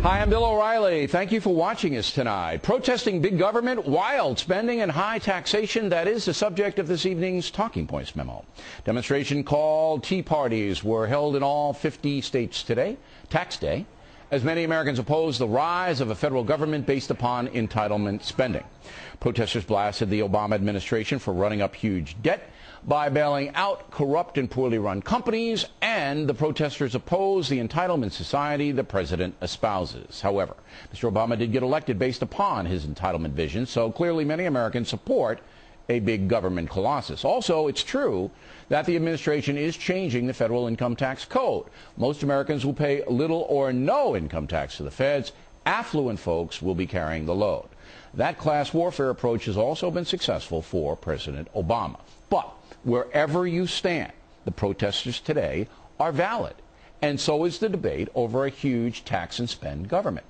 Hi, I'm Bill O'Reilly. Thank you for watching us tonight. Protesting big government, wild spending, and high taxation, that is the subject of this evening's Talking Points memo. Demonstration called Tea Parties were held in all 50 states today, Tax Day, as many Americans oppose the rise of a federal government based upon entitlement spending. Protesters blasted the Obama administration for running up huge debt by bailing out corrupt and poorly run companies, and the protesters oppose the entitlement society the president espouses. However, Mr. Obama did get elected based upon his entitlement vision, so clearly many Americans support a big government colossus. Also, it's true that the administration is changing the federal income tax code. Most Americans will pay little or no income tax to the feds. Affluent folks will be carrying the load. That class warfare approach has also been successful for President Obama. But wherever you stand, the protesters today are valid, and so is the debate over a huge tax and spend government.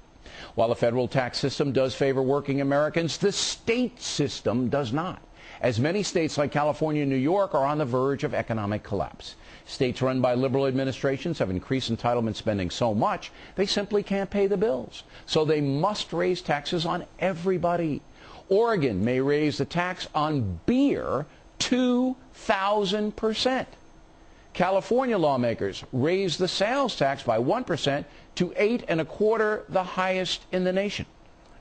While the federal tax system does favor working Americans, the state system does not, as many states like California and New York are on the verge of economic collapse. States run by liberal administrations have increased entitlement spending so much they simply can't pay the bills, so they must raise taxes on everybody. Oregon may raise the tax on beer 2,000%. California lawmakers raised the sales tax by 1% to 8.25%, the highest in the nation.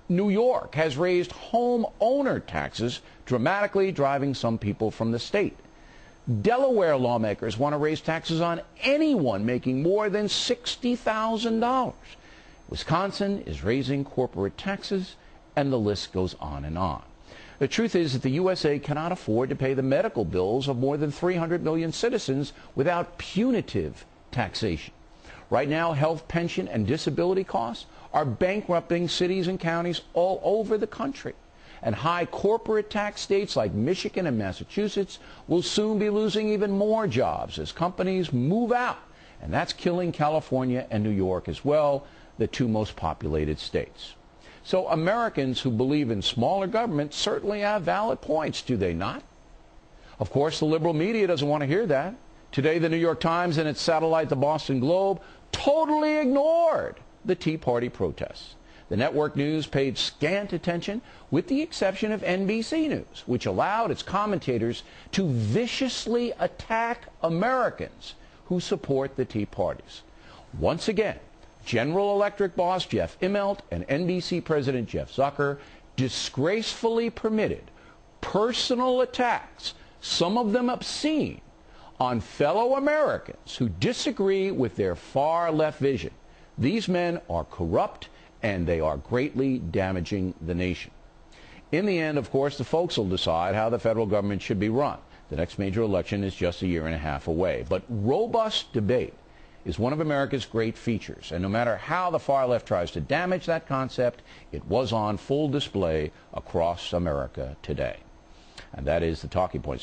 New York has raised homeowner taxes dramatically, driving some people from the state. Delaware lawmakers want to raise taxes on anyone making more than $60,000. Wisconsin is raising corporate taxes, and the list goes on and on. The truth is that the USA cannot afford to pay the medical bills of more than 300 million citizens without punitive taxation. Right now, health, pension, and disability costs are bankrupting cities and counties all over the country. And high corporate tax states like Michigan and Massachusetts will soon be losing even more jobs as companies move out. And that's killing California and New York as well, the two most populated states. So Americans who believe in smaller government certainly have valid points, do they not? Of course, the liberal media doesn't want to hear that. Today, the New York Times and its satellite, the Boston Globe, totally ignored the Tea Party protests. The network news paid scant attention, with the exception of NBC News, which allowed its commentators to viciously attack Americans who support the Tea Parties. Once again, General Electric boss Jeff Immelt and NBC President Jeff Zucker disgracefully permitted personal attacks, some of them obscene, on fellow Americans who disagree with their far-left vision. These men are corrupt, and they are greatly damaging the nation. In the end, of course, the folks will decide how the federal government should be run. The next major election is just a year and a half away. But robust debate is one of America's great features, and no matter how the far left tries to damage that concept, it was on full display across America today. And that is the Talking Points.